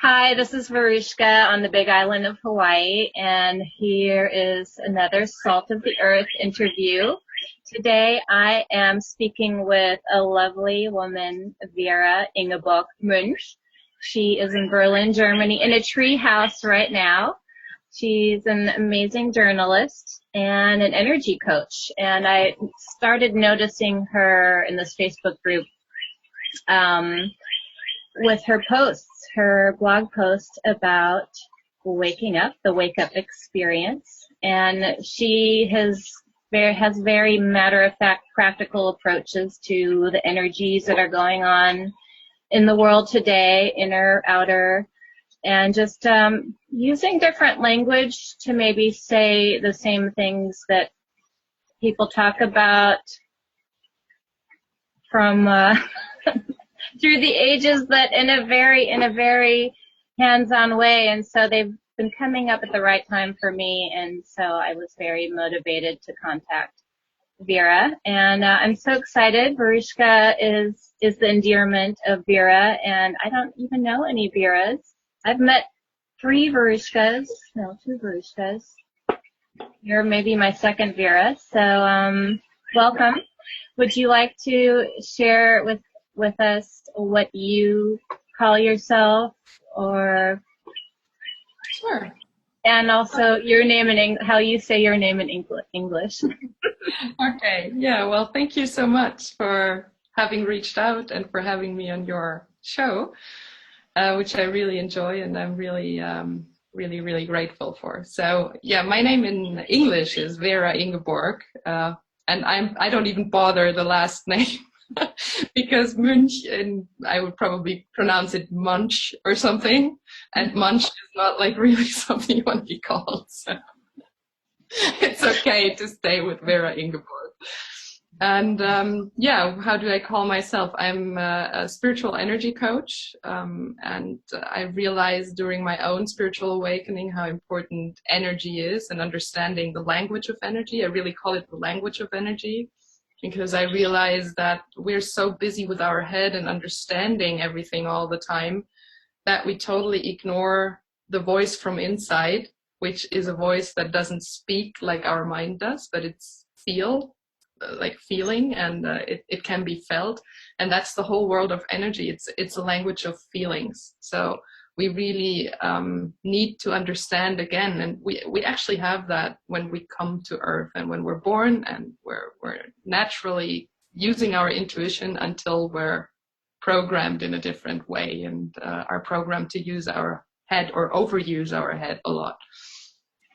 Hi, this is Veruschka on the Big Island of Hawaii, and here is another Salt of the Earth interview. Today I am speaking with a lovely woman, Vera Ingeborg Munch. She is in Berlin, Germany, in a tree house right now. She's an amazing journalist and an energy coach, and I started noticing her in this Facebook group with her posts, her blog post about waking up, the wake up experience. And she has very matter-of-fact practical approaches to the energies that are going on in the world today, inner, outer, and just using different language to maybe say the same things that people talk about from through the ages, but in a very hands-on way. And so they've been coming up at the right time for me, and so I was very motivated to contact Vera. And I'm so excited. Veruschka is the endearment of Vera, and I don't even know any Veras. I've met two Veruschkas. You're maybe my second Vera, so welcome. Would you like to share with us what you call yourself, or Sure. And also your name and how you say your name in English. Okay. Yeah. Well, thank you so much for having reached out and for having me on your show, which I really enjoy, and I'm really grateful for. So yeah, my name in English is Vera Ingeborg, and I don't even bother the last name. Because Munch, and I would probably pronounce it Munch or something, and Munch is not like really something you want to be called, so it's okay to stay with Vera Ingeborg. And yeah, how do I call myself? I'm a spiritual energy coach, and I realized during my own spiritual awakening how important energy is, and understanding the language of energy. I really call it the language of energy, because I realize that we're so busy with our head and understanding everything all the time that we totally ignore the voice from inside, which is a voice that doesn't speak like our mind does, but it's feeling, and it can be felt. And that's the whole world of energy. It's a language of feelings. So we really need to understand again, and we actually have that when we come to Earth and when we're born, and we're naturally using our intuition until we're programmed in a different way, and are programmed to use our head or overuse our head a lot.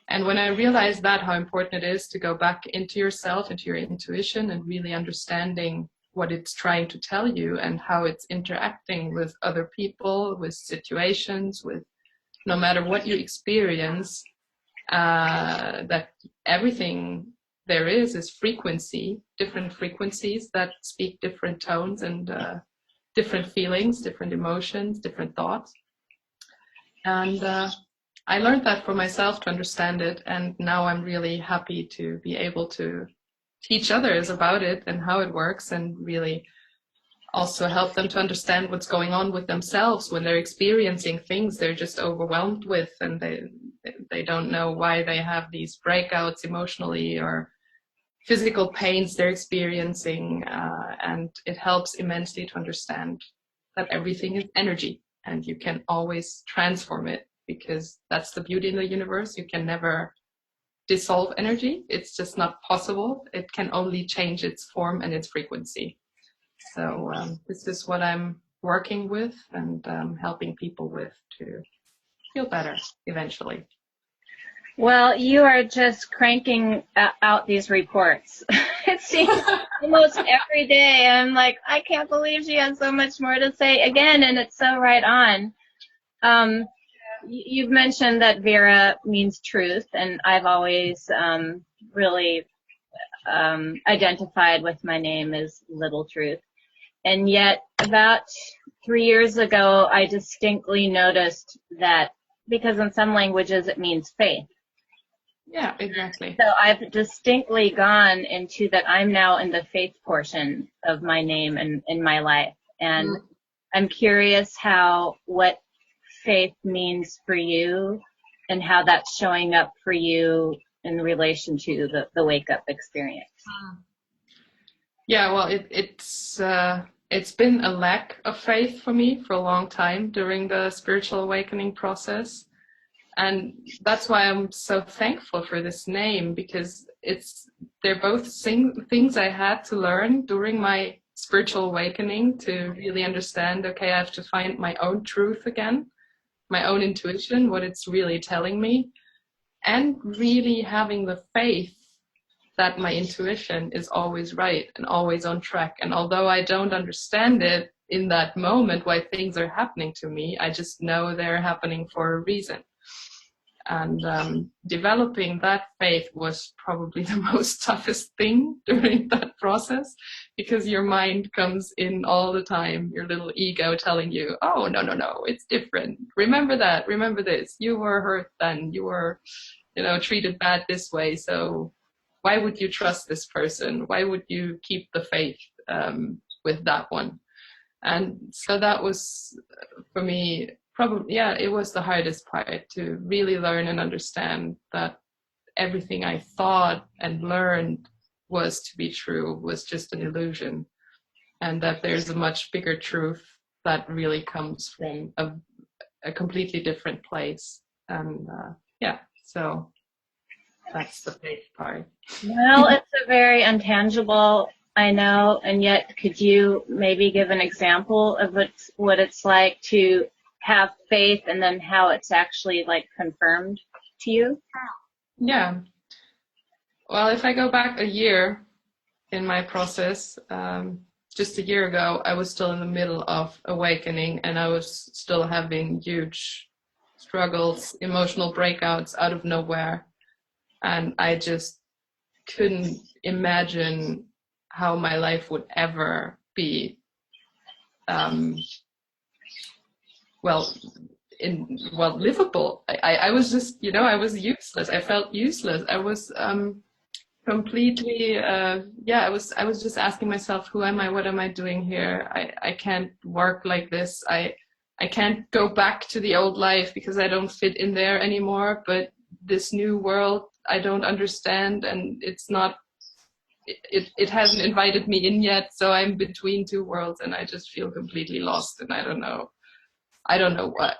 And when I realized that, how important it is to go back into yourself, into your intuition, and really understanding what it's trying to tell you and how it's interacting with other people, with situations, with no matter what you experience, that everything there is frequency, different frequencies that speak different tones and different feelings, different emotions, different thoughts. And I learned that for myself to understand it, and now I'm really happy to be able to teach others about it and how it works, and really also help them to understand what's going on with themselves when they're experiencing things they're just overwhelmed with, and they don't know why they have these breakouts emotionally or physical pains they're experiencing, and it helps immensely to understand that everything is energy, and you can always transform it, because that's the beauty in the universe. You can never dissolve energy. It's just not possible. It can only change its form and its frequency. So this is what I'm working with and helping people with to feel better eventually. Well, you are just cranking out these reports. It seems almost every day. I'm like, I can't believe she has so much more to say again, and it's so right on. You've mentioned that Vera means truth, and I've always really identified with my name as Little Truth. And yet, about 3 years ago, I distinctly noticed that, because in some languages it means faith. Yeah, exactly. So I've distinctly gone into that. I'm now in the faith portion of my name and in my life. And I'm curious what faith means for you and how that's showing up for you in relation to the wake-up experience. Yeah, well, it's been a lack of faith for me for a long time during the spiritual awakening process. And that's why I'm so thankful for this name, because they're both things I had to learn during my spiritual awakening to really understand, okay, I have to find my own truth again, my own intuition, what it's really telling me, and really having the faith that my intuition is always right and always on track. And although I don't understand it in that moment why things are happening to me, I just know they're happening for a reason. And developing that faith was probably the most toughest thing during that process, because your mind comes in all the time, your little ego telling you, oh, no, it's different. Remember that, remember this. You were hurt then, you were, treated bad this way. So why would you trust this person? Why would you keep the faith with that one? And so that was, for me, probably, yeah, it was the hardest part, to really learn and understand that everything I thought and learned was to be true was just an illusion, and that there's a much bigger truth that really comes from a completely different place. And so that's the faith part. Well, it's a very intangible, I know, and yet could you maybe give an example of what it's like to have faith and then how it's actually like confirmed to you? Yeah. Well, if I go back a year in my process, just a year ago, I was still in the middle of awakening, and I was still having huge struggles, emotional breakouts out of nowhere. And I just couldn't imagine how my life would ever be, livable. I was just, I was useless. I felt useless. I was completely, I was just asking myself, who am I? What am I doing here? I can't work like this. I can't go back to the old life because I don't fit in there anymore. But this new world, I don't understand, and it's not, it hasn't invited me in yet. So I'm between two worlds, and I just feel completely lost, and I don't know what.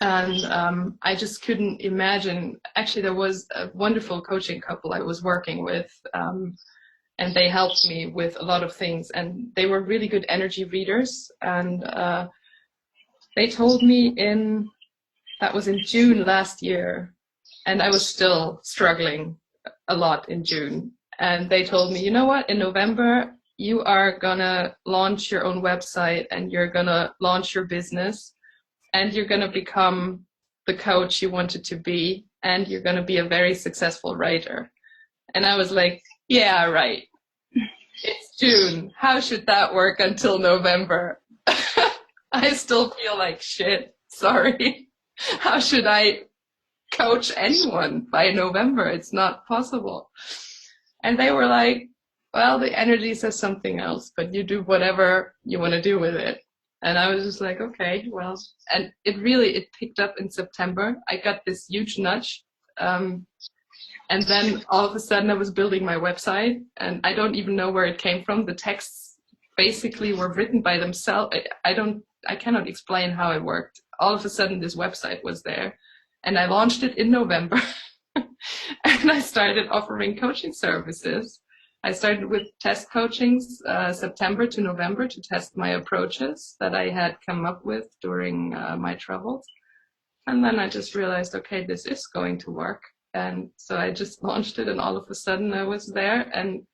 And I just couldn't imagine. Actually, there was a wonderful coaching couple I was working with, and they helped me with a lot of things, and they were really good energy readers. And they told me that was in June last year, and I was still struggling a lot in June. And they told me, you know what, in November, you are gonna launch your own website, and you're gonna launch your business, and you're gonna become the coach you wanted to be, and you're gonna be a very successful writer. And I was like, yeah, right. It's June. How should that work until November? I still feel like shit. Sorry. How should I coach anyone by November? It's not possible. And they were like, well, the energy says something else, but you do whatever you want to do with it. And I was just like, okay, well, and it picked up in September. I got this huge nudge. And then all of a sudden I was building my website, and I don't even know where it came from. The texts basically were written by themselves. I cannot explain how it worked. All of a sudden this website was there, and I launched it in November. And I started offering coaching services. I started with test coachings, September to November, to test my approaches that I had come up with during my travels. And then I just realized, okay, this is going to work. And so I just launched it, and all of a sudden I was there, and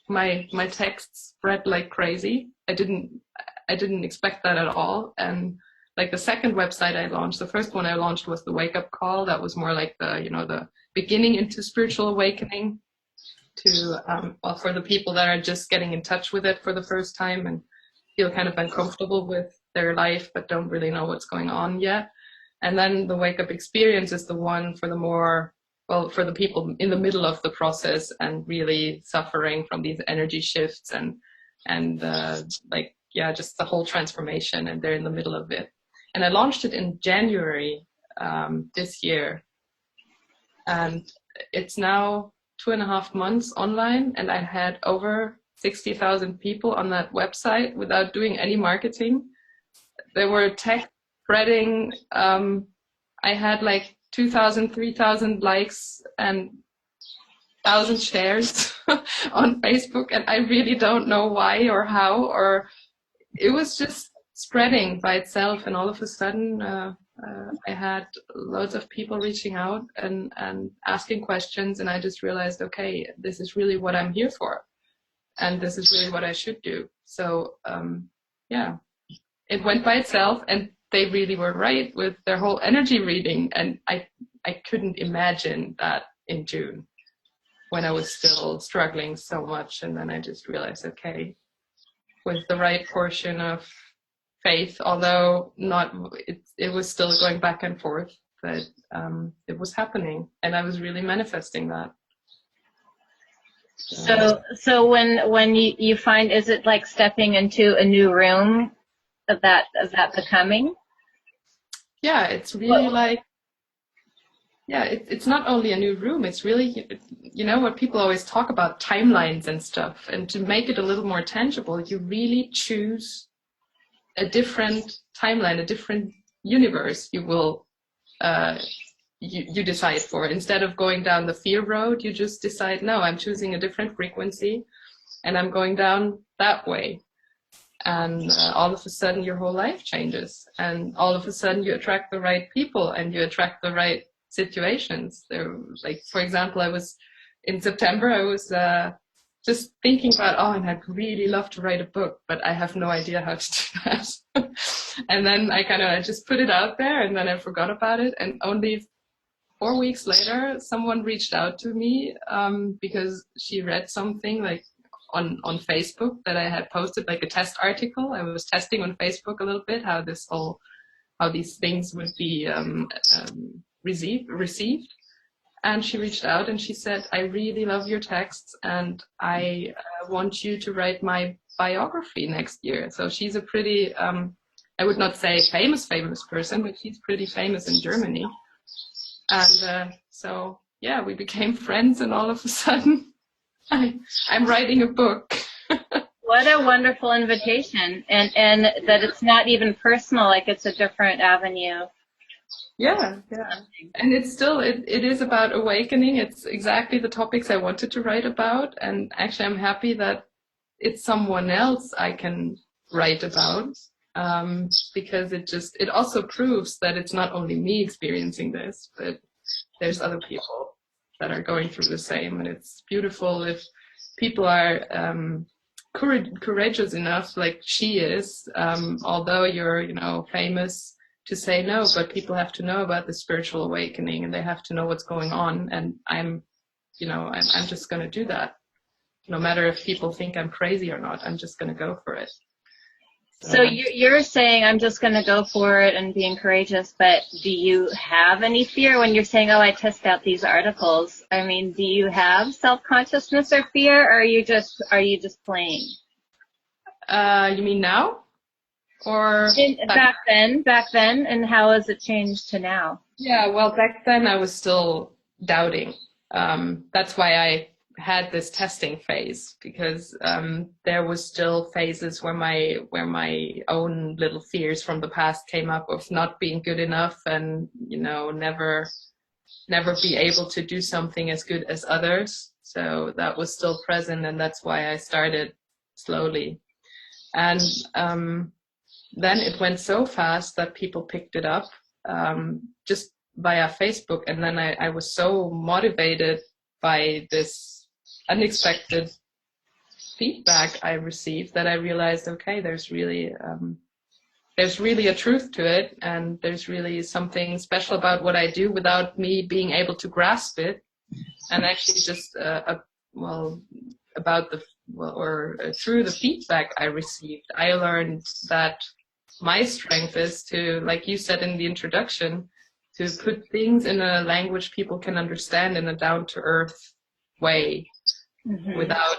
my texts spread like crazy. I didn't expect that at all. And like the second website I launched, the first one I launched was the Wake Up Call. That was more like the beginning into spiritual awakening, to for the people that are just getting in touch with it for the first time and feel kind of uncomfortable with their life but don't really know what's going on yet. And then the Wake Up Experience is the one for for the people in the middle of the process and really suffering from these energy shifts and just the whole transformation, and they're in the middle of it. And I launched it in January this year. And it's now 2.5 months online, and I had over 60,000 people on that website without doing any marketing. There were text spreading. I had like 2,000, 3,000 likes and 1,000 shares on Facebook, and I really don't know why or how, or it was just spreading by itself. And all of a sudden, I had loads of people reaching out and asking questions, and I just realized, okay, this is really what I'm here for, and this is really what I should do. So yeah, it went by itself, and they really were right with their whole energy reading, and I couldn't imagine that in June when I was still struggling so much. And then I just realized, okay, with the right portion of faith, although not, it was still going back and forth, but it was happening, and I was really manifesting that. So when you find, is it like stepping into a new room of that becoming? Yeah, it's really like, yeah, it's not only a new room, it's really, you know, what people always talk about, timelines and stuff, and to make it a little more tangible, you really choose a different timeline, a different universe you will you decide for. Instead of going down the fear road, you just decide, no, I'm choosing a different frequency and I'm going down that way. And all of a sudden your whole life changes, and all of a sudden you attract the right people and you attract the right situations. There, like, for example, in September, I was just thinking about, oh, and I'd really love to write a book, but I have no idea how to do that. And then I just put it out there, and then I forgot about it. And only 4 weeks later, someone reached out to me because she read something like on Facebook that I had posted, like a test article. I was testing on Facebook a little bit how these things would be received. And she reached out and she said, I really love your texts, and I want you to write my biography next year. So she's a pretty, I would not say famous person, but she's pretty famous in Germany. And so, yeah, we became friends, and all of a sudden I'm writing a book. What a wonderful invitation. And that it's not even personal, like it's a different avenue. Yeah. And it's still, it is about awakening. It's exactly the topics I wanted to write about. And actually, I'm happy that it's someone else I can write about, because it also proves that it's not only me experiencing this, but there's other people that are going through the same. And it's beautiful if people are courageous enough, like she is, although you're, famous, to say no, but people have to know about the spiritual awakening, and they have to know what's going on. And I'm just going to do that. No matter if people think I'm crazy or not, I'm just going to go for it. So you're saying I'm just going to go for it and being courageous, but do you have any fear when you're saying, oh, I test out these articles? I mean, do you have self-consciousness or fear, or are you just playing? You mean now? Or back then, and how has it changed to now? Yeah, well, back then I was still doubting. That's why I had this testing phase, because there was still phases where my own little fears from the past came up of not being good enough, and never be able to do something as good as others. So that was still present, and that's why I started slowly. And then it went so fast that people picked it up just via Facebook. And then I was so motivated by this unexpected feedback I received that I realized, okay, there's really a truth to it. And there's really something special about what I do without me being able to grasp it. And actually just through the feedback I received, I learned that my strength is to, like you said in the introduction, to put things in a language people can understand in a down-to-earth way, without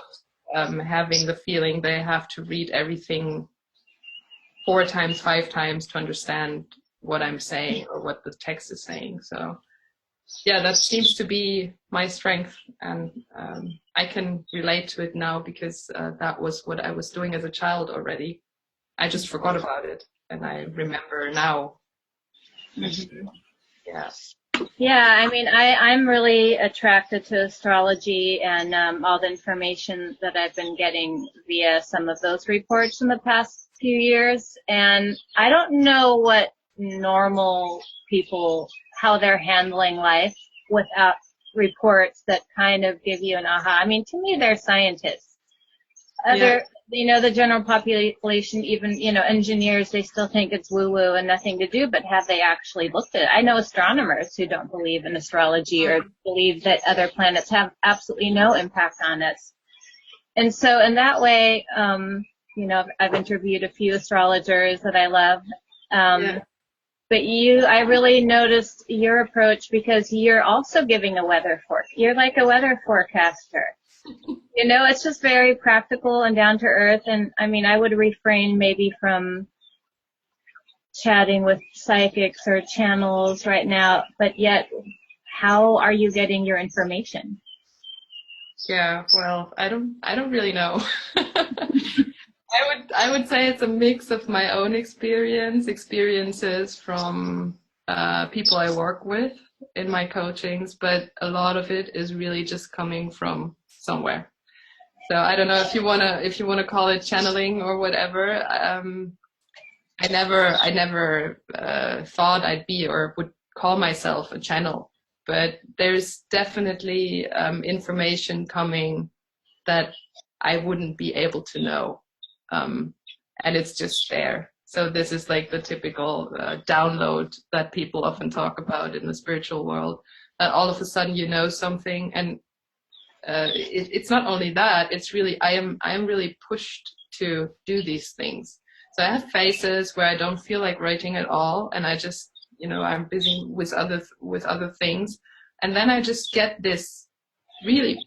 having the feeling they have to read everything 4 times, 5 times to understand what I'm saying or what the text is saying. So yeah, that seems to be my strength, and I can relate to it now because that was what I was doing as a child already. I just forgot about it, and I remember now. Mm-hmm. Yeah. Yeah, I mean, I'm really attracted to astrology and all the information that I've been getting via some of those reports in the past few years. And I don't know what normal people, how they're handling life without reports that kind of give you an aha. I mean, to me, they're scientists. The general population, even, engineers, they still think it's woo-woo and nothing to do, but have they actually looked at it? I know astronomers who don't believe in astrology or believe that other planets have absolutely no impact on us. And so in that way, I've interviewed a few astrologers that I love. But I really noticed your approach because you're also giving a weather you're like a weather forecaster. It's just very practical and down to earth. And I mean, I would refrain maybe from chatting with psychics or channels right now, but yet, how are you getting your information? Yeah, well, I don't really know. I would say it's a mix of my own experiences from people I work with in my coachings, but a lot of it is really just coming from somewhere. So I don't know if you wanna call it channeling or whatever. I never thought I'd be or would call myself a channel, but there's definitely information coming that I wouldn't be able to know, and it's just there. So this is like the typical download that people often talk about in the spiritual world. That all of a sudden you know something, and it's not only that. It's really I am really pushed to do these things. So I have phases where I don't feel like writing at all, and I just I'm busy with other things, and then I just get this really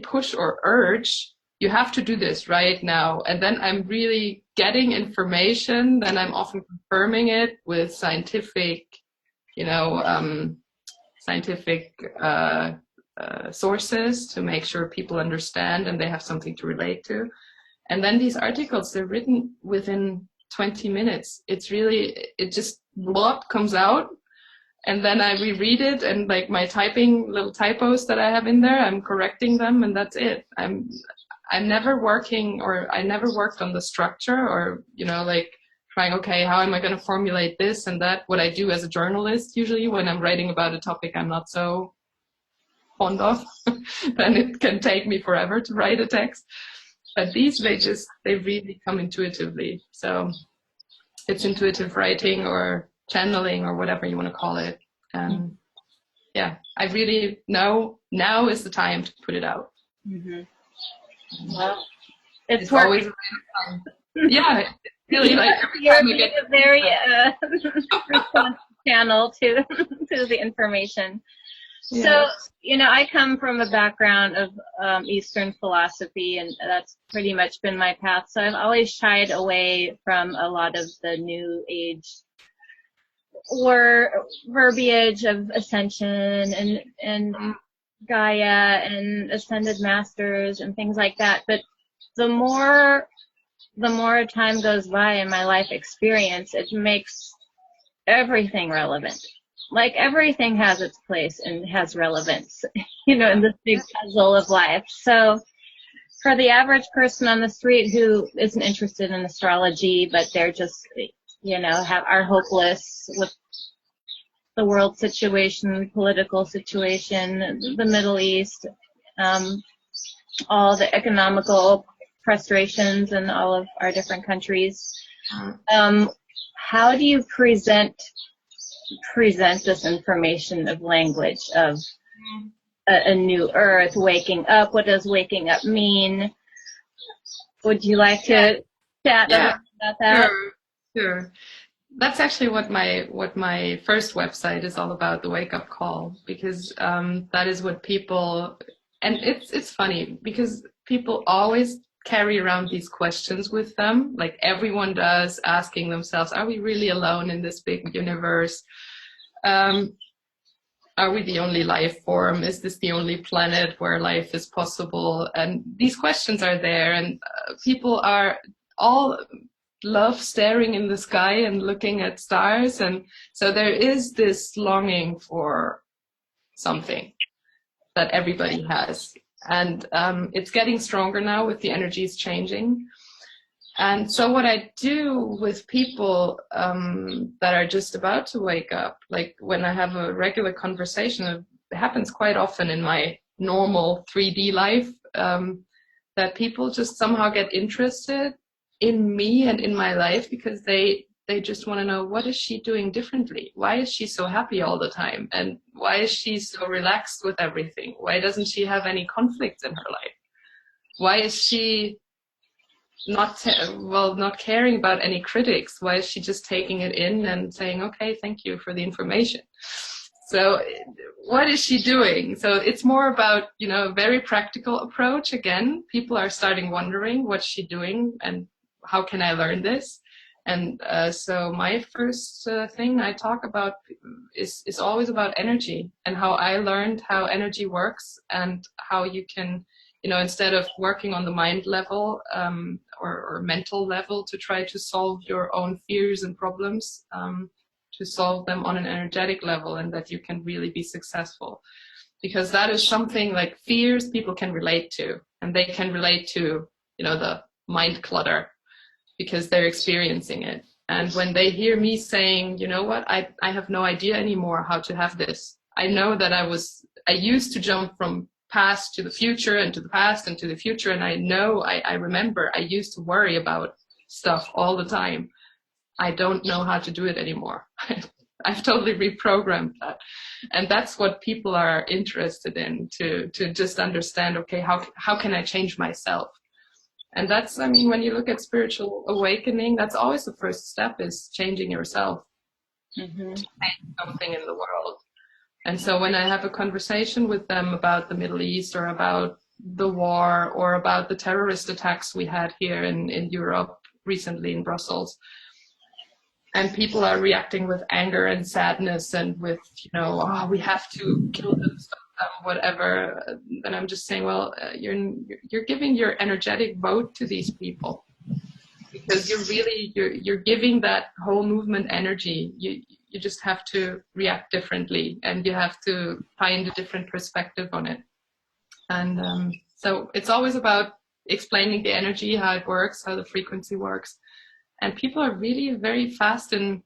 push or urge. You have to do this right now, and then I'm really getting information. Then I'm often confirming it with scientific sources to make sure people understand and they have something to relate to. And then these articles, they're written within 20 minutes. It just comes out, and then I reread it, and like my little typos that I have in there, I'm correcting them, and that's it. I'm never working, or I never worked on the structure, or like trying, okay, how am I going to formulate this and that? What I do as a journalist usually when I'm writing about a topic I'm not so fond of, then it can take me forever to write a text. But these, they really come intuitively. So it's intuitive writing or channeling or whatever you want to call it. And yeah, I really know now is the time to put it out. Mm-hmm. Well, it's always time. Yeah, really, like every time I get a very responsive channel to the information. Yeah. So, I come from a background of Eastern philosophy, and that's pretty much been my path. So I've always shied away from a lot of the New Age verbiage of ascension and Gaia and ascended masters and things like that. But the more time goes by in my life experience, it makes everything relevant. Like everything has its place and has relevance, in this big puzzle of life. So for the average person on the street who isn't interested in astrology, but they're just, are hopeless with the world situation, political situation, the Middle East, all the economical frustrations in all of our different countries. How do you present this information of language of a new earth, waking up? What does waking up mean? Would you like to chat about that? Sure. That's actually what my first website is all about, the wake up call, because that is what people, and it's funny because people always carry around these questions with them, like everyone does, asking themselves, are we really alone in this big universe? Are we the only life form? Is this the only planet where life is possible? And these questions are there, and people are all love staring in the sky and looking at stars. And so there is this longing for something that everybody has. And it's getting stronger now with the energies changing. And so what I do with people that are just about to wake up, like when I have a regular conversation, it happens quite often in my normal 3D life, that people just somehow get interested in me and in my life because they just want to know, what is she doing differently? Why is she so happy all the time? And why is she so relaxed with everything? Why doesn't she have any conflicts in her life? Why is she not caring about any critics? Why is she just taking it in and saying, okay, thank you for the information? So what is she doing? So it's more about, a very practical approach. Again, people are starting wondering, what's she doing and how can I learn this? And so my first thing I talk about is always about energy and how I learned how energy works and how you can, instead of working on the mind level or mental level to try to solve your own fears and problems, to solve them on an energetic level, and that you can really be successful. Because that is something like fears people can relate to, and they can relate to, the mind clutter because they're experiencing it. And when they hear me saying, you know what, I have no idea anymore how to have this. I know that I used to jump from past to the future and to the past and to the future. And I remember I used to worry about stuff all the time. I don't know how to do it anymore. I've totally reprogrammed that. And that's what people are interested in, to just understand, okay, how can I change myself? And that's, when you look at spiritual awakening, that's always the first step, is changing yourself to change something in the world. And so when I have a conversation with them about the Middle East or about the war or about the terrorist attacks we had here in Europe recently in Brussels, and people are reacting with anger and sadness and with, we have to kill them, stop them, whatever, then I'm just saying, well, you're giving your energetic vote to these people, because you're giving that whole movement energy. You just have to react differently, and you have to find a different perspective on it. And so it's always about explaining the energy, how it works, how the frequency works. And people are really very fast in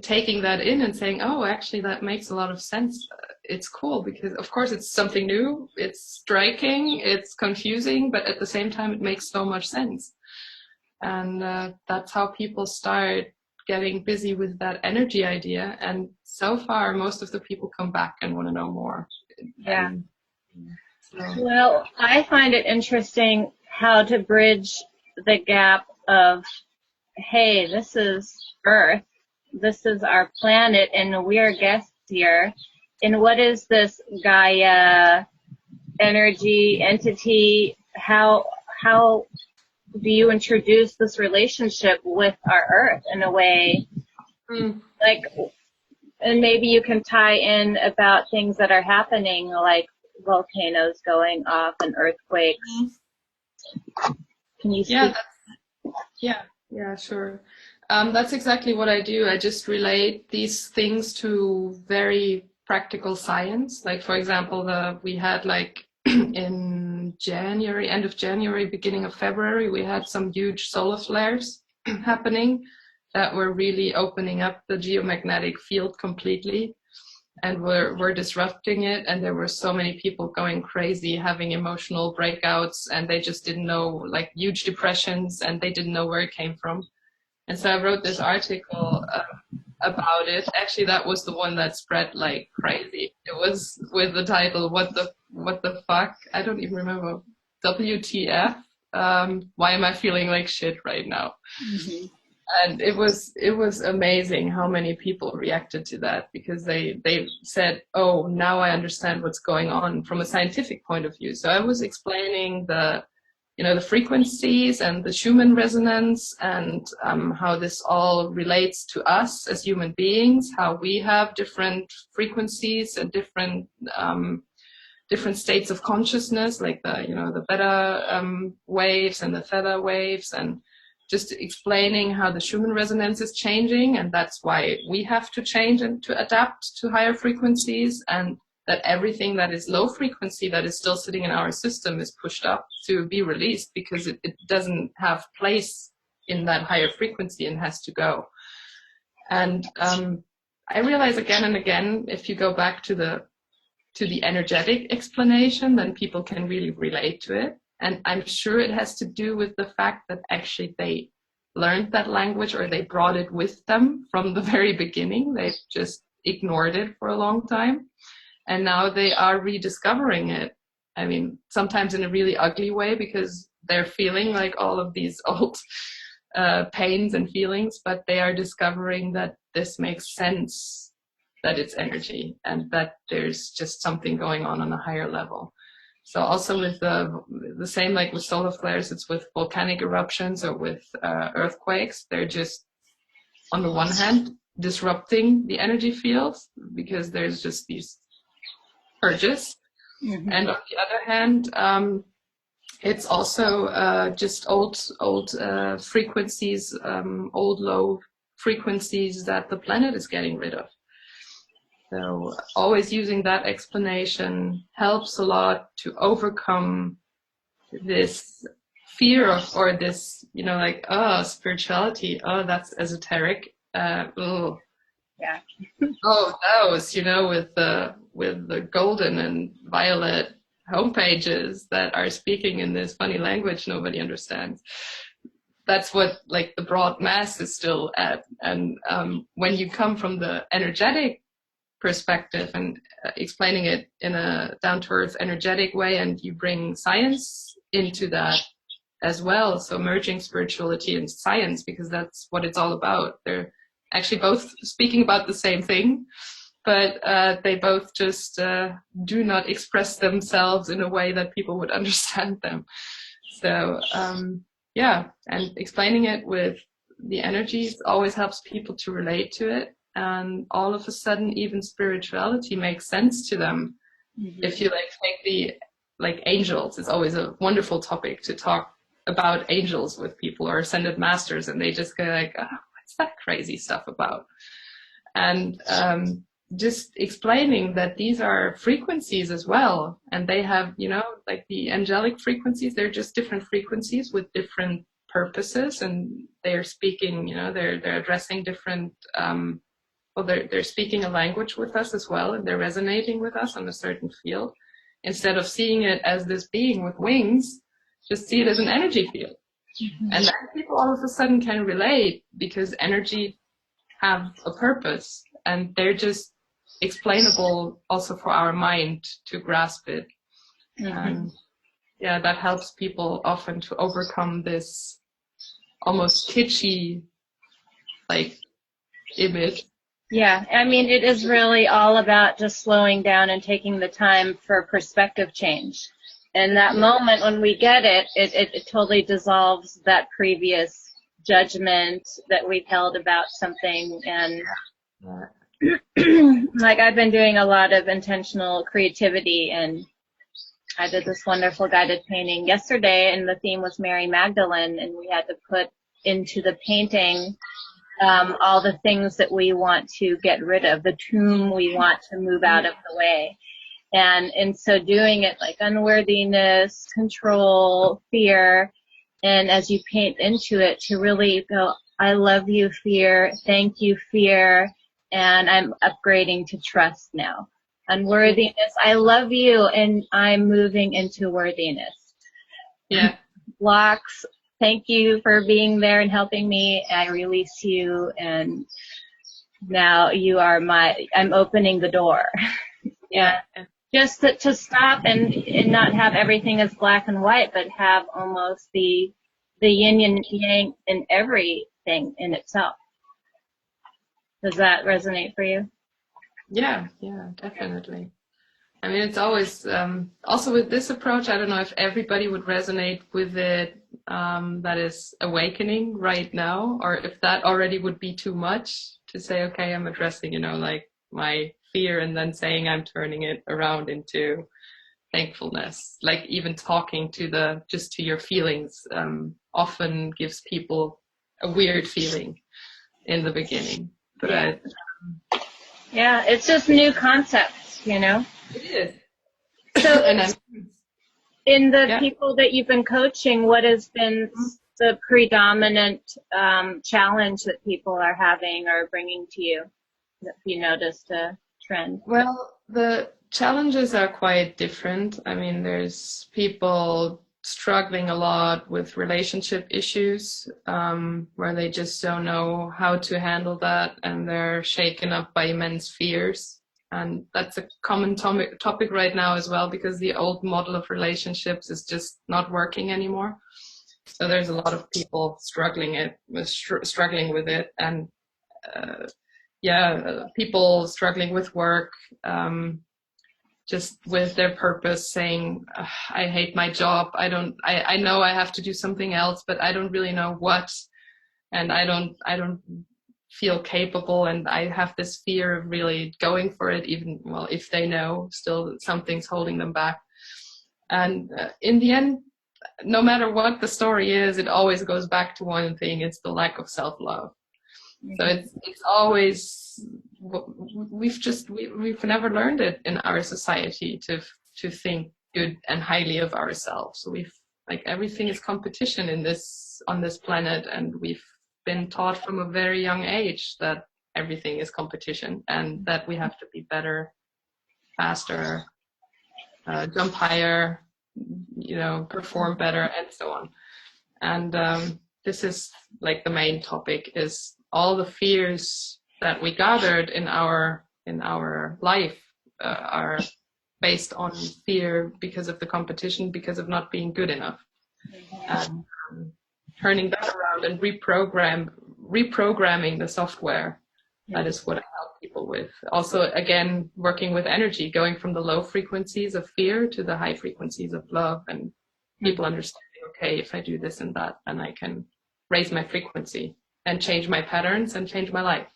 taking that in and saying, oh, actually, that makes a lot of sense. It's cool because, of course, it's something new. It's striking. It's confusing. But at the same time, it makes so much sense. And that's how people start getting busy with that energy idea. And so far, most of the people come back and want to know more. Yeah. Well, I find it interesting how to bridge the gap of, hey, this is Earth, this is our planet, and we're guests here. And what is this Gaia energy entity? How do you introduce this relationship with our Earth in a way? Like, and maybe you can tie in about things that are happening, like volcanoes going off and earthquakes. Can you speak? Yeah, sure. That's exactly what I do. I just relate these things to very practical science. Like, for example, we had in January, end of January, beginning of February, we had some huge solar flares happening that were really opening up the geomagnetic field completely, and were disrupting it. And there were so many people going crazy, having emotional breakouts, and they just didn't know, huge depressions, and they didn't know where it came from. And so I wrote this article about it. Actually, that was the one that spread like crazy. It was with the title, what the fuck? I don't even remember. WTF? Why am I feeling like shit right now? Mm-hmm. And it was amazing how many people reacted to that, because they said, oh, now I understand what's going on from a scientific point of view. So I was explaining the the frequencies and the Schumann resonance, and how this all relates to us as human beings, how we have different frequencies and different states of consciousness, like the beta waves and the theta waves, and just explaining how the Schumann resonance is changing, and that's why we have to change and to adapt to higher frequencies, and that everything that is low frequency that is still sitting in our system is pushed up to be released, because it doesn't have place in that higher frequency and has to go. And I realize again and again, if you go back to the energetic explanation, then people can really relate to it. And I'm sure it has to do with the fact that actually they learned that language, or they brought it with them from the very beginning. They've just ignored it for a long time. And now they are rediscovering it. I mean, sometimes in a really ugly way, because they're feeling like all of these old pains and feelings, but they are discovering that this makes sense, that it's energy, and that there's just something going on a higher level. So also with the same, like with solar flares, it's with volcanic eruptions or with earthquakes. They're just, on the one hand, disrupting the energy fields, because there's just these purges. Mm-hmm. And on the other hand, it's also just old frequencies, old low frequencies that the planet is getting rid of. So always using that explanation helps a lot to overcome this fear of, or this, like, spirituality, that's esoteric. Oh, yeah. Oh, those, with the golden and violet homepages that are speaking in this funny language nobody understands. That's what, like, the broad mass is still at. And when you come from the energetic perspective and explaining it in a down-to-earth energetic way, and you bring science into that as well, so merging spirituality and science, because that's what it's all about. They're actually both speaking about the same thing, but they both just do not express themselves in a way that people would understand them. So and explaining it with the energies always helps people to relate to it, and all of a sudden even spirituality makes sense to them. Mm-hmm. If you take the angels, it's always a wonderful topic to talk about angels with people, or ascended masters, and they just go like, what's that crazy stuff about? And just explaining that these are frequencies as well, and they have, like the angelic frequencies, they're just different frequencies with different purposes, and they're speaking, they're addressing different, they're speaking a language with us as well, and they're resonating with us on a certain field. Instead of seeing it as this being with wings, just see it as an energy field. Mm-hmm. And then people all of a sudden can relate, because energy have a purpose, and they're just explainable also for our mind to grasp it. Mm-hmm. And that helps people often to overcome this almost kitschy image. Yeah, I mean, it is really all about just slowing down and taking the time for perspective change. And that moment when we get it, it totally dissolves that previous judgment that we've held about something. And I've been doing a lot of intentional creativity, and I did this wonderful guided painting yesterday, and the theme was Mary Magdalene, and we had to put into the painting all the things that we want to get rid of, the tomb we want to move out of the way. And in so doing it, like unworthiness, control, fear, and as you paint into it, to really go, I love you, fear, thank you, fear, and I'm upgrading to trust now. Unworthiness, I love you, and I'm moving into worthiness. Yeah. Blocks, thank you for being there and helping me. I release you, and now you are I'm opening the door. Yeah. Just to stop and not have everything as black and white, but have almost the yin and yang in everything in itself. Does that resonate for you? Yeah, definitely. I mean, it's always, also with this approach, I don't know if everybody would resonate with it, that is awakening right now, or if that already would be too much to say, okay, I'm addressing, like my fear and then saying I'm turning it around into thankfulness. Like even talking to just to your feelings, often gives people a weird feeling in the beginning. But Yeah. Yeah, it's just new concepts, it is. So And in the yeah. people that you've been coaching, what has been the predominant challenge that people are having or bringing to you? If you noticed a trend. Well, the challenges are quite different. I mean, there's people struggling a lot with relationship issues, where they just don't know how to handle that, and they're shaken up by immense fears. And that's a common topic right now as well, because the old model of relationships is just not working anymore. So there's a lot of people struggling with it, and people struggling with work, just with their purpose, saying, I hate my job. I know I have to do something else, but I don't really know what, and I don't feel capable, and I have this fear of really going for it, even, well, if they know, still something's holding them back. And in the end, no matter what the story is, it always goes back to one thing: it's the lack of self-love. So it's always, we've never learned it in our society to think good and highly of ourselves. So everything is competition on this planet, and we've been taught from a very young age that everything is competition, and that we have to be better, faster, jump higher, perform better, and so on. And this is like the main topic, is all the fears that we gathered in our life are based on fear because of the competition, because of not being good enough. And turning that around and reprogramming the software, that is what I help people with. Also, again, working with energy, going from the low frequencies of fear to the high frequencies of love, and people understanding, okay, if I do this and that, then I can raise my frequency and change my patterns and change my life.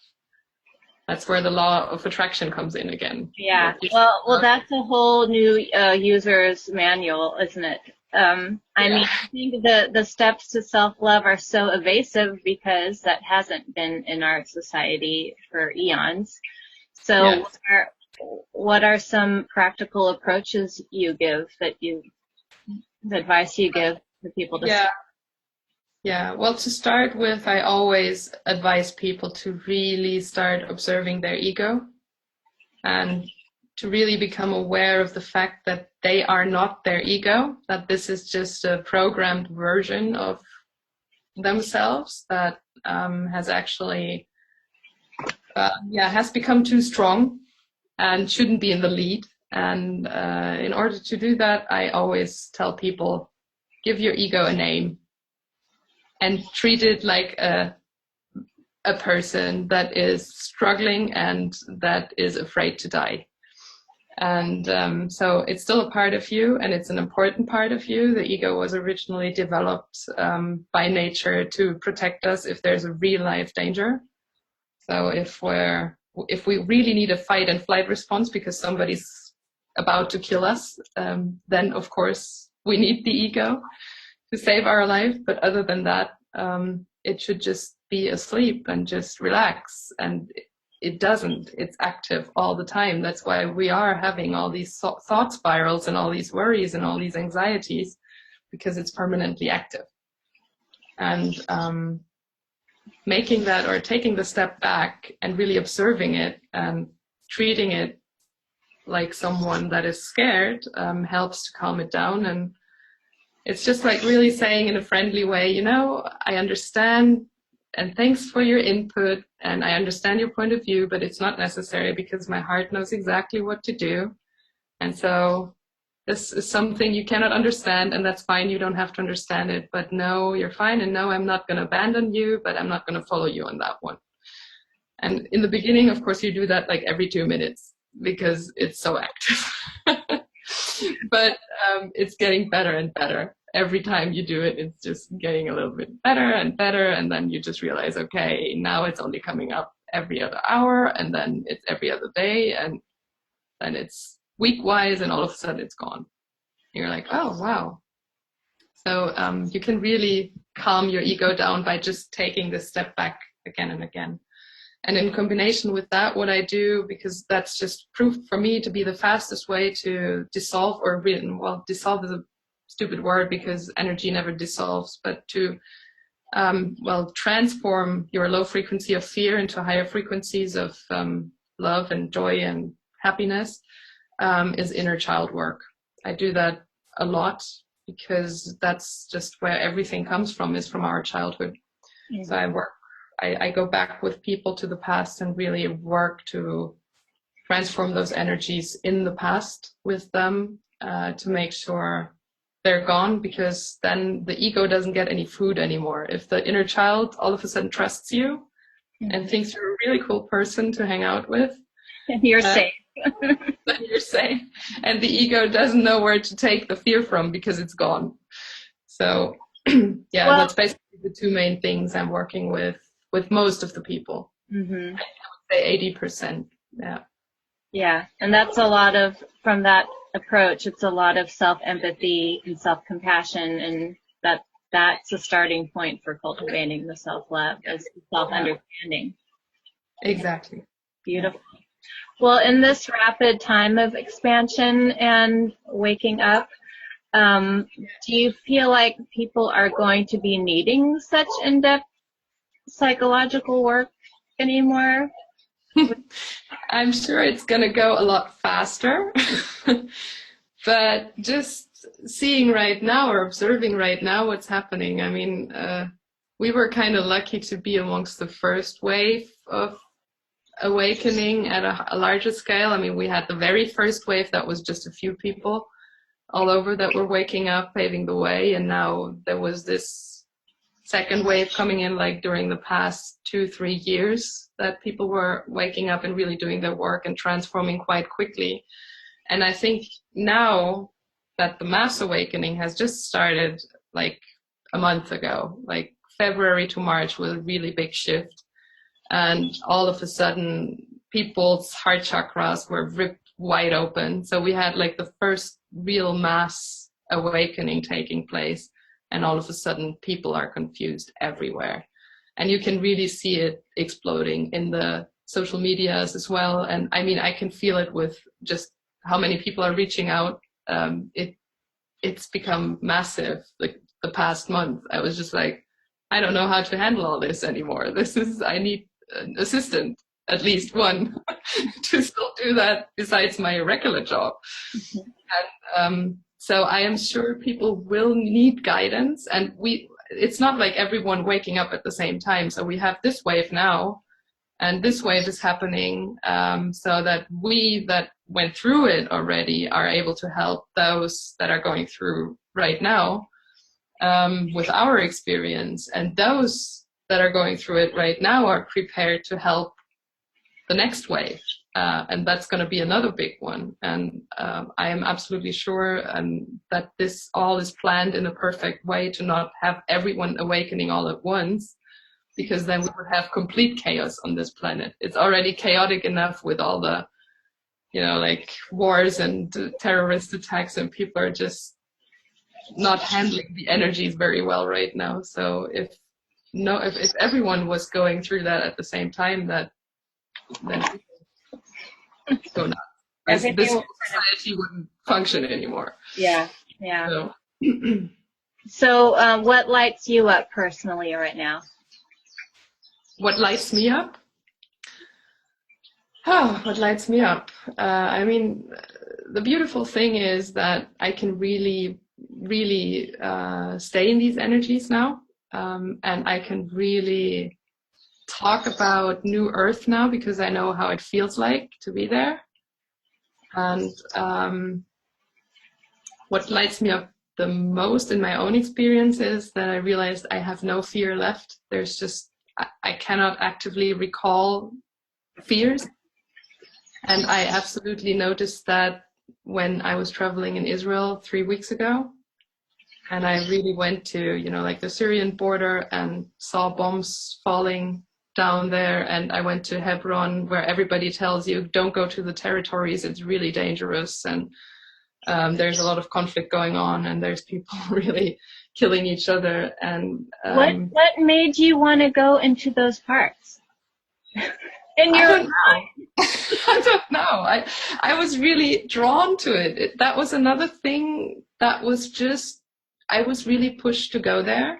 That's where the law of attraction comes in again. Yeah. Well, that's a whole new user's manual, isn't it? I mean, I think the steps to self-love are so evasive because that hasn't been in our society for eons. So what are some practical approaches you give, the advice you give to people to Yeah, well, to start with, I always advise people to really start observing their ego, and to really become aware of the fact that they are not their ego, that this is just a programmed version of themselves that has actually has become too strong and shouldn't be in the lead. And in order to do that, I always tell people, give your ego a name and treat it like a person that is struggling and that is afraid to die. And so it's still a part of you, and it's an important part of you. The ego was originally developed by nature to protect us if there's a real life danger. So if we really need a fight and flight response because somebody's about to kill us, then of course we need the ego to save our life. But other than that, it should just be asleep and just relax. And it doesn't. It's active all the time. That's why we are having all these thought spirals and all these worries and all these anxieties, because it's permanently active. And making that, or taking the step back and really observing it and treating it like someone that is scared, helps to calm it down. And it's just like really saying in a friendly way, I understand, and thanks for your input, and I understand your point of view, but it's not necessary because my heart knows exactly what to do. And so this is something you cannot understand, and that's fine. You don't have to understand it, but no, you're fine. And no, I'm not going to abandon you, but I'm not going to follow you on that one. And in the beginning, of course, you do that like every 2 minutes. because it's so active. But it's getting better and better. Every time you do it, it's just getting a little bit better and better. And then you just realize, okay, now it's only coming up every other hour, and then it's every other day, and then it's week-wise, and all of a sudden it's gone. You're like, oh, wow. So you can really calm your ego down by just taking this step back again and again. And in combination with that, what I do, because that's just proved for me to be the fastest way to dissolve, or well, dissolve is a stupid word because energy never dissolves, but to, transform your low frequency of fear into higher frequencies of love and joy and happiness, is inner child work. I do that a lot because that's just where everything comes from, is from our childhood. Mm-hmm. So I go back with people to the past and really work to transform those energies in the past with them, to make sure they're gone, because then the ego doesn't get any food anymore. If the inner child all of a sudden trusts you and thinks you're a really cool person to hang out with, you're safe. Then you're safe. And the ego doesn't know where to take the fear from because it's gone. So that's basically the two main things I'm working with most of the people. Mm-hmm. I would say 80%. Yeah. Yeah. And that's a lot of, from that approach, it's a lot of self-empathy and self-compassion, and that's a starting point for cultivating the self-love, as self-understanding. Exactly. Beautiful. Well, in this rapid time of expansion and waking up, do you feel like people are going to be needing such in-depth psychological work anymore? I'm sure it's going to go a lot faster, but just seeing right now, or observing right now what's happening, I mean, we were kind of lucky to be amongst the first wave of awakening at a larger scale. I mean, we had the very first wave that was just a few people all over that were waking up, paving the way, and now there was this second wave coming in, like during the past 2-3 years, that people were waking up and really doing their work and transforming quite quickly. And I think now that the mass awakening has just started like a month ago, like February to March was a really big shift. And all of a sudden, people's heart chakras were ripped wide open. So we had like the first real mass awakening taking place. And all of a sudden, people are confused everywhere. And you can really see it exploding in the social medias as well. And I mean, I can feel it with just how many people are reaching out. It's become massive. Like the past month, I was just like, I don't know how to handle all this anymore. I need an assistant, at least one, to still do that besides my regular job. And so I am sure people will need guidance, and it's not like everyone waking up at the same time. So we have this wave now, and this wave is happening, so that we that went through it already are able to help those that are going through right now, with our experience, and those that are going through it right now are prepared to help the next wave. And that's going to be another big one. And I am absolutely sure that this all is planned in a perfect way to not have everyone awakening all at once, because then we would have complete chaos on this planet. It's already chaotic enough with all the, like wars and terrorist attacks, and people are just not handling the energies very well right now. So if everyone was going through that at the same time, then go nuts. This society wouldn't function anymore. Yeah. So what lights you up personally right now? What lights me up? Oh, what lights me up? I mean, the beautiful thing is that I can really, really stay in these energies now. And I can really talk about New Earth now, because I know how it feels like to be there. And what lights me up the most in my own experience is that I realized I have no fear left. There's just, I cannot actively recall fears. And I absolutely noticed that when I was traveling in Israel 3 weeks ago. And I really went to, like the Syrian border and saw bombs falling down there. And I went to Hebron, where everybody tells you, don't go to the territories. It's really dangerous. And there's a lot of conflict going on, and there's people really killing each other. And what made you want to go into those parts? In your I don't know. I don't know. I was really drawn to it. That was another thing that was just, I was really pushed to go there.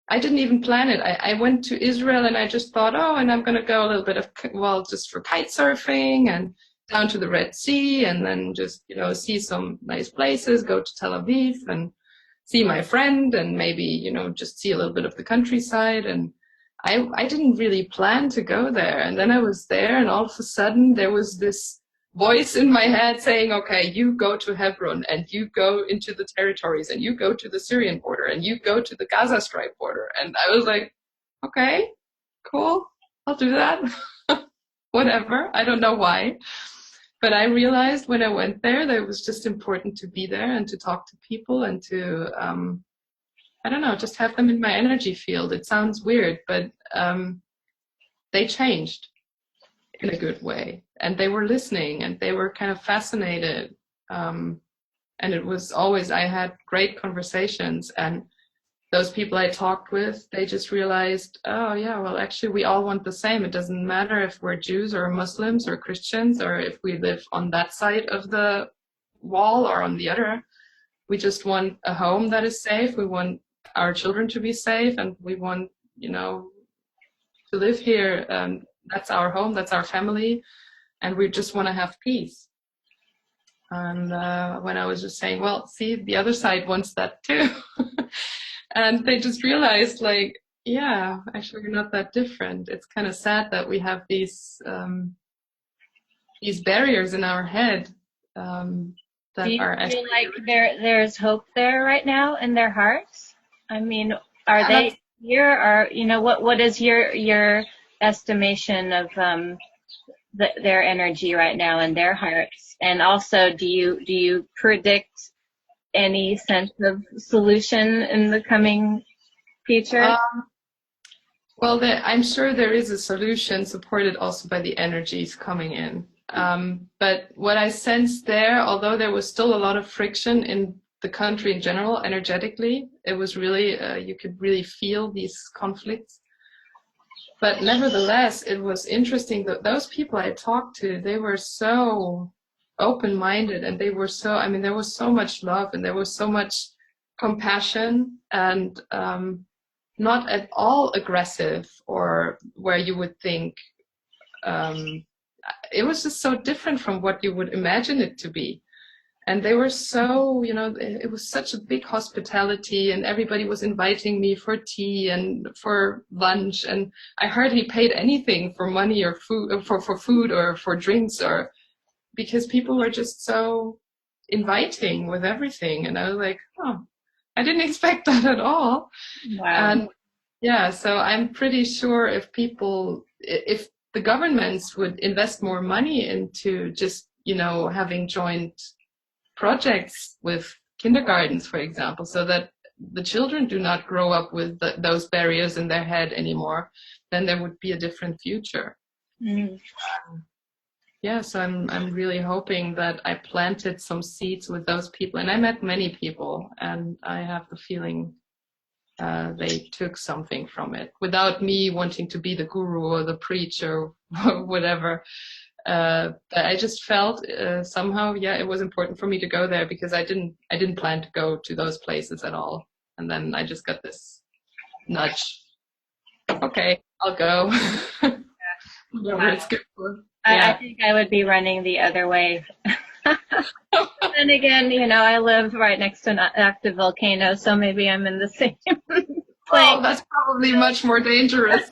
I didn't even plan it. I went to Israel and I just thought, oh, and I'm going to go a little bit of, just for kite surfing and down to the Red Sea, and then just, see some nice places, go to Tel Aviv and see my friend, and maybe, just see a little bit of the countryside. And I didn't really plan to go there. And then I was there, and all of a sudden there was this voice in my head saying, okay, you go to Hebron, and you go into the territories, and you go to the Syrian border, and you go to the Gaza Strip border. And I was like, okay, cool, I'll do that. Whatever. I don't know why. But I realized when I went there that it was just important to be there and to talk to people and to, I don't know, just have them in my energy field. It sounds weird, but they changed in a good way. And they were listening, and they were kind of fascinated. And it was always, I had great conversations. And those people I talked with, they just realized, oh yeah, well, actually we all want the same. It doesn't matter if we're Jews or Muslims or Christians, or if we live on that side of the wall or on the other. We just want a home that is safe. We want our children to be safe, and we want, to live here. That's our home, that's our family, and we just want to have peace. And when I was just saying, well, see, the other side wants that too. And they just realized, like, yeah, actually, we're not that different. It's kind of sad that we have these barriers in our head that Do you are feel actually. like there's hope there right now in their hearts? I mean, are they here, or what is your estimation of their energy right now in their hearts? And also, do you predict any sense of solution in the coming future? Well, I'm sure there is a solution, supported also by the energies coming in. But what I sensed there, although there was still a lot of friction in the country in general, energetically, it was really, you could really feel these conflicts. But nevertheless, it was interesting that those people I talked to, they were so open-minded, and they were so, I mean, there was so much love, and there was so much compassion, and not at all aggressive, or where you would think, it was just so different from what you would imagine it to be. And they were so, it was such a big hospitality, and everybody was inviting me for tea and for lunch, and I hardly paid anything for money or food, for food or for drinks, or because people were just so inviting with everything. And I was like, oh, I didn't expect that at all. Wow. And yeah, so I'm pretty sure if the governments would invest more money into just, having joint projects with kindergartens, for example, so that the children do not grow up with those barriers in their head anymore, then there would be a different future. Mm. So I'm really hoping that I planted some seeds with those people, and I met many people, and I have the feeling they took something from it without me wanting to be the guru or the preacher or whatever. But I just felt somehow, it was important for me to go there, because I didn't plan to go to those places at all. And then I just got this nudge. Okay, I'll go. Whatever it's good for. I think I would be running the other way. And again, I live right next to an active volcano, so maybe I'm in the same place. Oh, that's probably much more dangerous.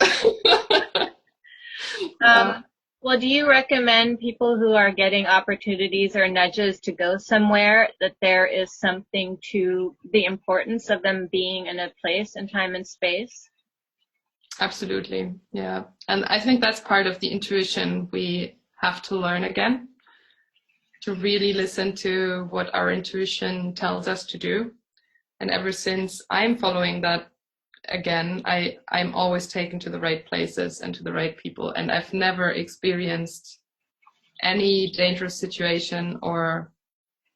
Well, do you recommend people who are getting opportunities or nudges to go somewhere, that there is something to the importance of them being in a place and time and space? Absolutely, yeah. And I think that's part of the intuition we have to learn again, to really listen to what our intuition tells us to do. And ever since I'm following that again, I'm always taken to the right places and to the right people. And I've never experienced any dangerous situation or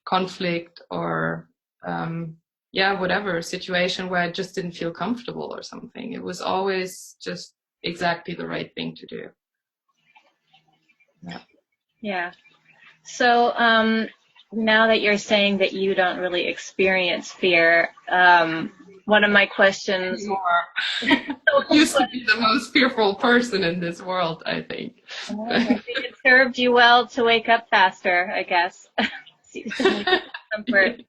conflict or whatever situation where I just didn't feel comfortable or something. It was always just exactly the right thing to do. Yeah. So now that you're saying that you don't really experience fear, one of my questions used to be the most fearful person in this world, I think. It served you well to wake up faster, I guess. Comfort.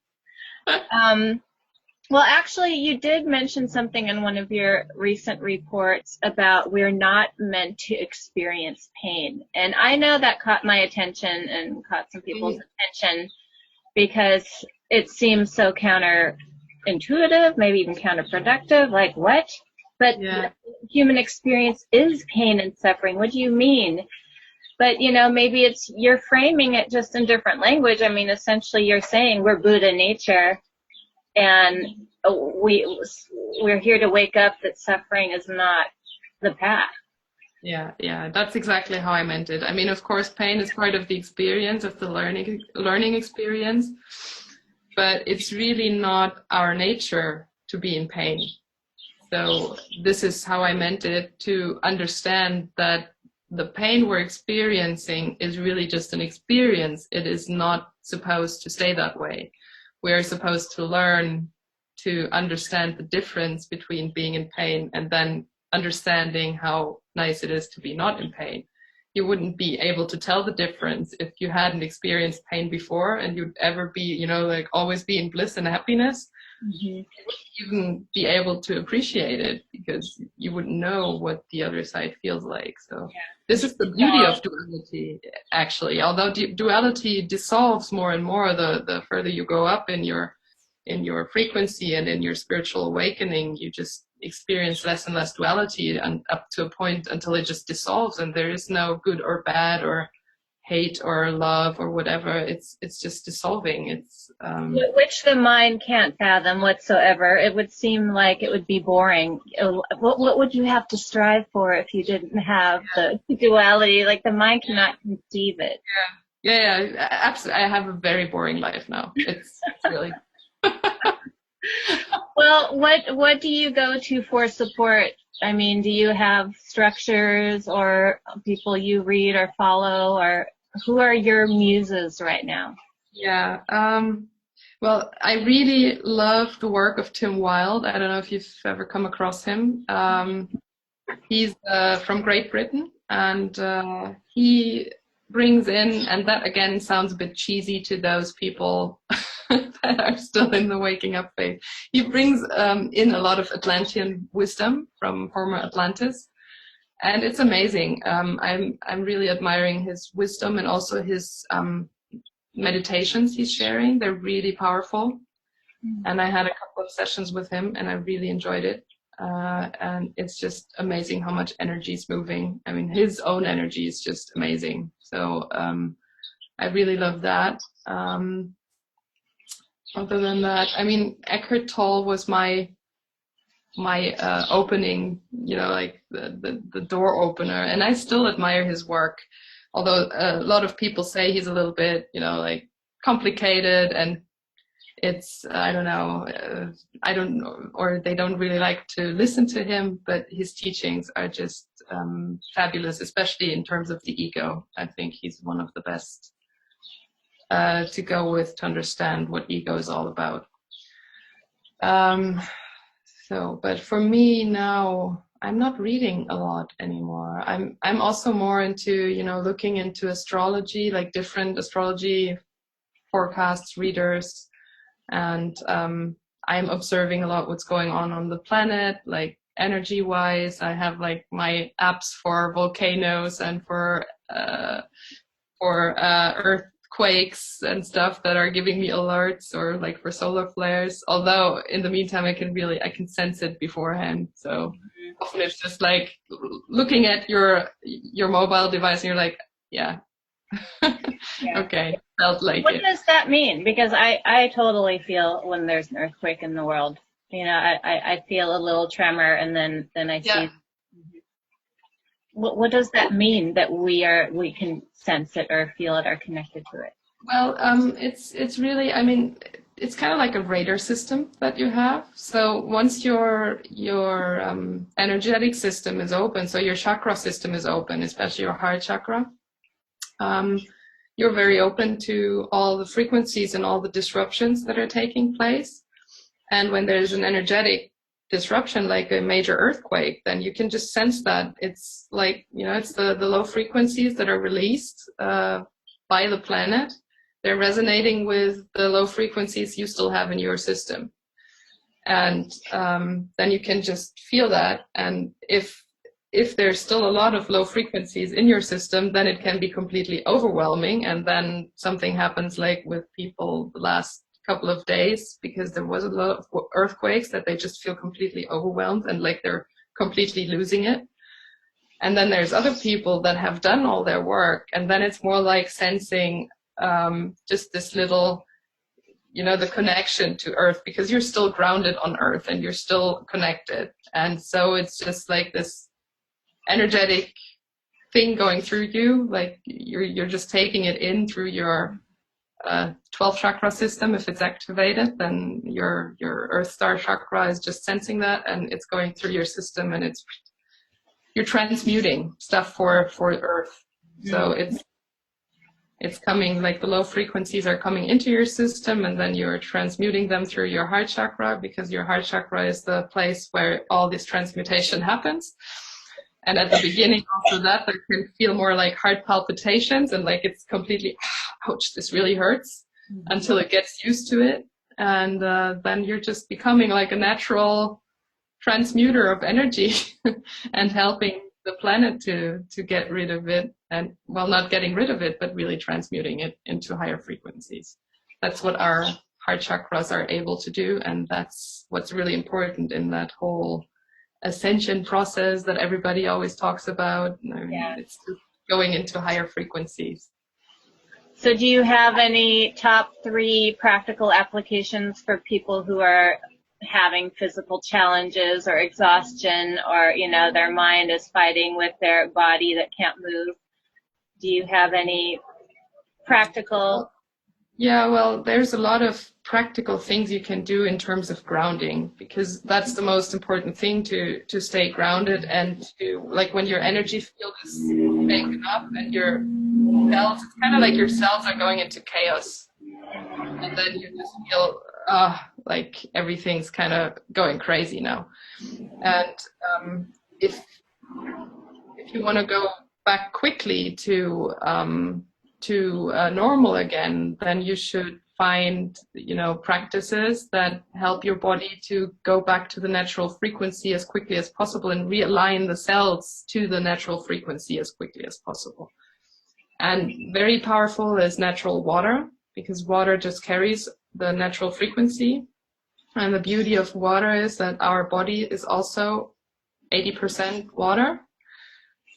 Well, actually, you did mention something in one of your recent reports about we're not meant to experience pain. And I know that caught my attention and caught some people's attention because it seems so counterintuitive, maybe even counterproductive. Like, what? But human experience is pain and suffering. What do you mean? But, you know, maybe you're framing it just in different language. I mean, essentially you're saying we're Buddha nature. And we're here to wake up that suffering is not the path. Yeah, that's exactly how I meant it. I mean, of course, pain is part of the experience, of the learning experience, but it's really not our nature to be in pain. So this is how I meant it, to understand that the pain we're experiencing is really just an experience. It is not supposed to stay that way. We are supposed to learn to understand the difference between being in pain and then understanding how nice it is to be not in pain. You wouldn't be able to tell the difference if you hadn't experienced pain before, and you'd ever be, you know, like always be in bliss and happiness. You wouldn't even be able to appreciate it because you wouldn't know what the other side feels like. So this is the beauty of duality, actually. Although duality dissolves more and more the further you go up in your frequency and in your spiritual awakening, you just experience less and less duality, and up to a point until it just dissolves, and there is no good or bad or hate or love or whatever. It's just dissolving. It's which the mind can't fathom whatsoever. It would seem like it would be boring. What would you have to strive for if you didn't have the duality? Like, the mind cannot conceive it. Yeah, absolutely. I have a very boring life now. It's really. Well, what do you go to for support? I mean, do you have structures or people you read or follow, or who are your muses right now? Yeah. Well, I really love the work of Tim Wilde. I don't know if you've ever come across him. He's from Great Britain, and he brings in, and that again sounds a bit cheesy to those people that are still in the waking up phase. He brings in a lot of Atlantean wisdom from former Atlantis, and it's amazing. I'm really admiring his wisdom and also his meditations he's sharing. They're really powerful, and I had a couple of sessions with him, and I really enjoyed it. And it's just amazing how much energy is moving. I mean, his own energy is just amazing. So I really love that. Other than that, I mean, Eckhart Tolle was my opening, you know, like the door opener, and I still admire his work. Although a lot of people say he's a little bit, you know, like complicated, and it's, I don't know, or they don't really like to listen to him, but his teachings are just fabulous, especially in terms of the ego. I think he's one of the best to go with to understand what ego is all about. But for me now, I'm not reading a lot anymore. I'm also more into, you know, looking into astrology, like different astrology forecasts, readers, and I'm observing a lot what's going on the planet, like energy wise. I have like my apps for volcanoes and for earthquakes and stuff that are giving me alerts, or like for solar flares. Although in the meantime, I can sense it beforehand. So often it's just like looking at your mobile device and you're like, yeah, Yeah. Okay, felt like What it. does that mean? Because I totally feel when there's an earthquake in the world. I feel a little tremor, and then I Yeah. see. What does that mean that we can sense it or feel it or connected to it? Well, it's really, I mean, it's kind of like a radar system that you have. So once your energetic system is open, so your chakra system is open, especially your heart chakra, you're very open to all the frequencies and all the disruptions that are taking place. And when there's an energetic disruption, like a major earthquake, then you can just sense that it's like, it's the low frequencies that are released by the planet. They're resonating with the low frequencies you still have in your system. And then you can just feel that. And if there's still a lot of low frequencies in your system, then it can be completely overwhelming. And then something happens like with people the last couple of days, because there was a lot of earthquakes, that they just feel completely overwhelmed and like they're completely losing it. And then there's other people that have done all their work, and then it's more like sensing just this little, the connection to earth, because you're still grounded on earth and you're still connected. And so it's just like this energetic thing going through you, like you're just taking it in through your 12th chakra system. If it's activated, then your earth star chakra is just sensing that, and it's going through your system, and you're transmuting stuff for earth. So it's coming, like the low frequencies are coming into your system, and then you're transmuting them through your heart chakra, because your heart chakra is the place where all this transmutation happens. And at the beginning after that, there can feel more like heart palpitations, and like it's completely, ouch, this really hurts, until it gets used to it. And then you're just becoming like a natural transmuter of energy and helping the planet to get rid of it. And, well, not getting rid of it, but really transmuting it into higher frequencies. That's what our heart chakras are able to do. And that's what's really important in that whole ascension process that everybody always talks about. It's going into higher frequencies. So do you have any top 3 practical applications for people who are having physical challenges or exhaustion, or their mind is fighting with their body that can't move? Do you have any practical? Yeah, well, there's a lot of practical things you can do in terms of grounding, because that's the most important thing, to stay grounded, and to, like, when your energy field is taken up and your cells, it's kind of like your cells are going into chaos, and then you just feel like everything's kind of going crazy now. And if you want to go back quickly to normal again, then you should find, practices that help your body to go back to the natural frequency as quickly as possible, and realign the cells to the natural frequency as quickly as possible. And very powerful is natural water, because water just carries the natural frequency. And the beauty of water is that our body is also 80% water.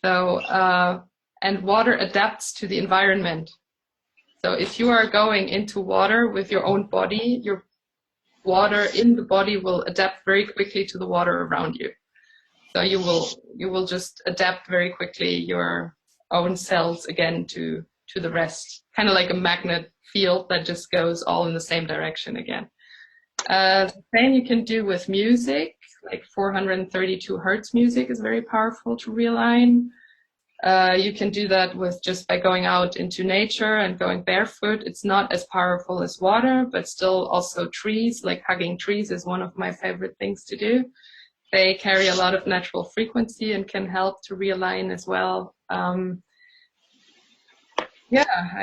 So, and water adapts to the environment. So if you are going into water with your own body, your water in the body will adapt very quickly to the water around you. So you will just adapt very quickly your own cells again to the rest, kind of like a magnet field that just goes all in the same direction again. The same you can do with music, like 432 hertz music is very powerful to realign. You can do that with just by going out into nature and going barefoot. It's not as powerful as water, but still also trees, like hugging trees is one of my favorite things to do. They carry a lot of natural frequency and can help to realign as well. I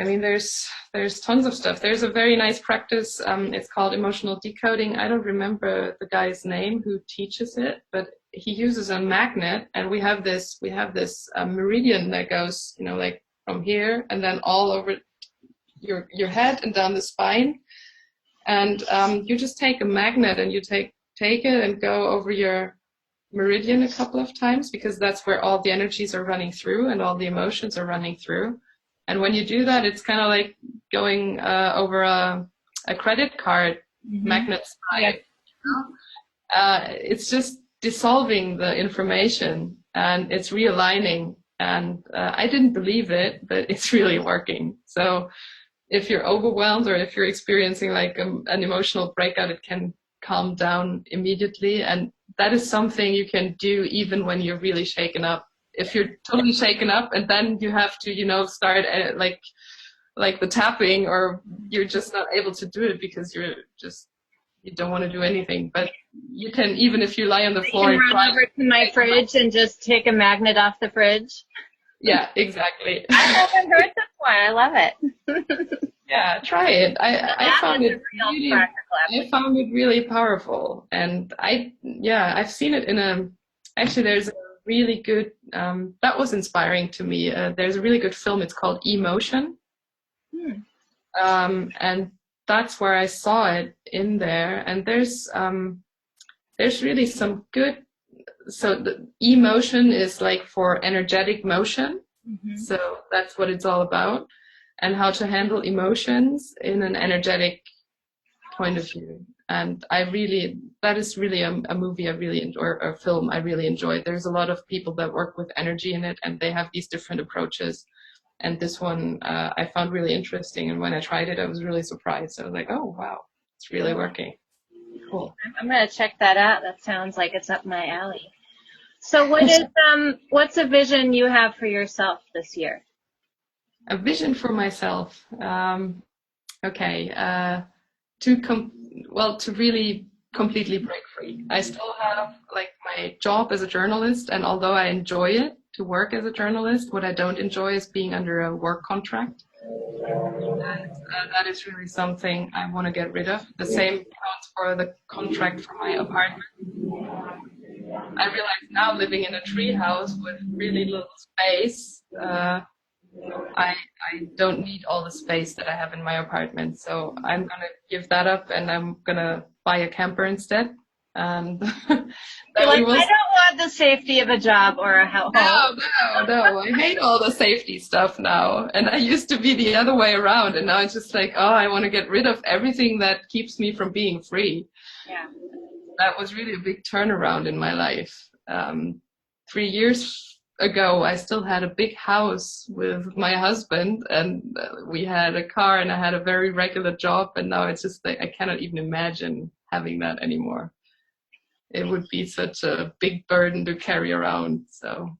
mean, there's tons of stuff. There's a very nice practice. It's called emotional decoding. I don't remember the guy's name who teaches it, but he uses a magnet, and we have this meridian that goes, like from here and then all over your head and down the spine. And you just take a magnet and you take it and go over your meridian a couple of times, because that's where all the energies are running through and all the emotions are running through. And when you do that, it's kind of like going over a credit card magnet stripe. It's just dissolving the information, and it's realigning. And I didn't believe it, but it's really working. So if you're overwhelmed or if you're experiencing like an emotional breakout, it can calm down immediately. And that is something you can do even when you're really shaken up. If you're totally shaken up and then you have to, start like the tapping, or you're just not able to do it because you don't want to do anything. But you can, even if you lie on the floor and run over to my fridge and just take a magnet off the fridge. Yeah, exactly. I haven't heard this one. I love it. Yeah, try it. I found it really powerful, and I've seen it actually there's a really good that was inspiring to me. There's a really good film. It's called Emotion, and that's where I saw it in there. And there's really some good. So the emotion is like for energetic motion. So that's what it's all about, and how to handle emotions in an energetic point of view. And that is really a movie I really enjoy, or a film I really enjoyed. There's a lot of people that work with energy in it, and they have these different approaches. And this one I found really interesting. And when I tried it, I was really surprised. I was like, oh, wow, it's really working. Cool. I'm going to check that out. That sounds like it's up my alley. So what's a vision you have for yourself this year? A vision for myself. To really completely break free. I still have like my job as a journalist, and although I enjoy it to work as a journalist, what I don't enjoy is being under a work contract. And that is really something I want to get rid of. The same counts for the contract for my apartment. I realize now, living in a tree house with really little space, I don't need all the space that I have in my apartment. So I'm going to give that up, and I'm going to buy a camper instead. And I don't want the safety of a job or a house. No. I hate all the safety stuff now. And I used to be the other way around. And now it's just like, I want to get rid of everything that keeps me from being free. Yeah. That was really a big turnaround in my life. 3 years ago, I still had a big house with my husband, and we had a car, and I had a very regular job. And now it's just like, I cannot even imagine having that anymore. It would be such a big burden to carry around. So,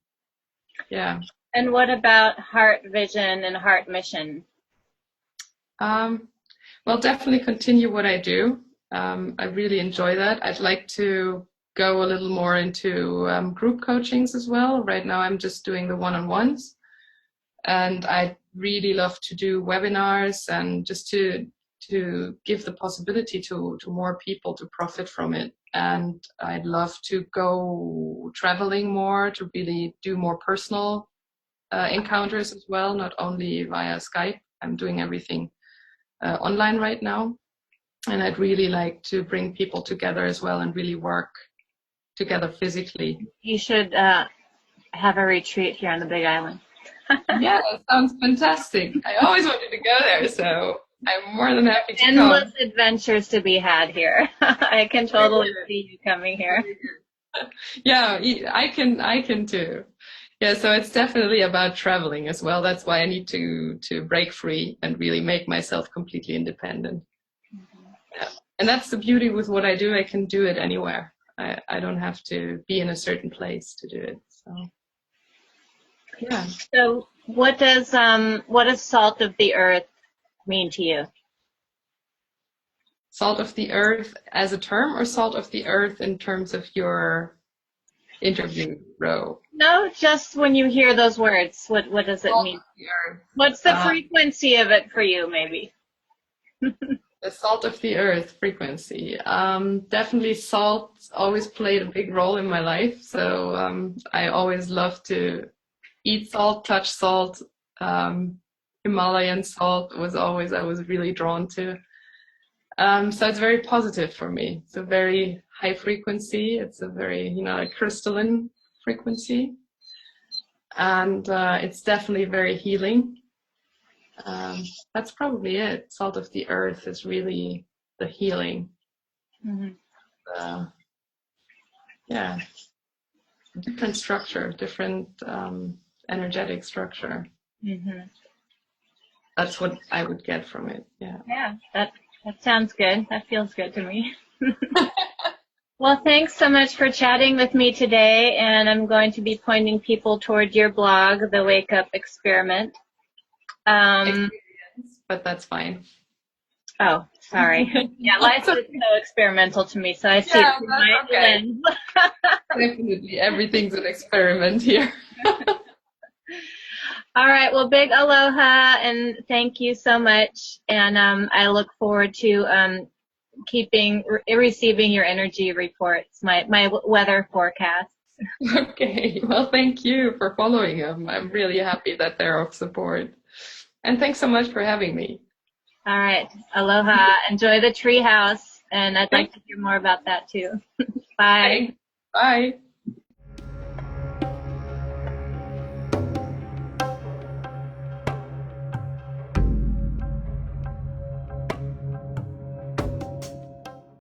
yeah. And what about heart vision and heart mission? Well, definitely continue what I do. I really enjoy that. I'd like to go a little more into group coachings as well. Right now, I'm just doing the one-on-ones. And I really love to do webinars, and just to give the possibility to more people to profit from it. And I'd love to go traveling more, to really do more personal encounters as well, not only via Skype. I'm doing everything online right now. And I'd really like to bring people together as well and really work together physically. You should have a retreat here on the Big Island. Yeah, that sounds fantastic. I always wanted to go there, so I'm more than happy to come. Endless adventures to be had here. I can totally see you coming here. Yeah, I can too. Yeah, so it's definitely about traveling as well. That's why I need to break free and really make myself completely independent. Yeah. And that's the beauty with what I do. I can do it anywhere. I don't have to be in a certain place to do it. So, yeah. So what does salt of the earth mean to you? Salt of the earth as a term, or salt of the earth in terms of your interview row? No, just when you hear those words, what does it mean? What's the frequency of it for you, maybe? The salt of the earth frequency. Definitely salt always played a big role in my life. So I always loved to eat salt, touch salt. Himalayan salt I was really drawn to. So it's very positive for me. It's a very high frequency. It's a very, a crystalline frequency. And it's definitely very healing. That's probably it. Salt of the earth is really the healing. Yeah, different structure, different energetic structure. That's what I would get from it. Yeah. Yeah, that sounds good. That feels good to me. Well, thanks so much for chatting with me today, and I'm going to be pointing people toward your blog, The Wake Up Experiment. But that's fine. Oh, sorry. Yeah, life is so experimental to me, so I see it through my lens. Definitely, everything's an experiment here. All right, well, big aloha, and thank you so much, and I look forward to receiving your energy reports, my weather forecasts. Okay, well, thank you for following them. I'm really happy that they're of support. And thanks so much for having me. All right, aloha. Enjoy the tree house, and I'd like to hear more about that too. Bye. Bye.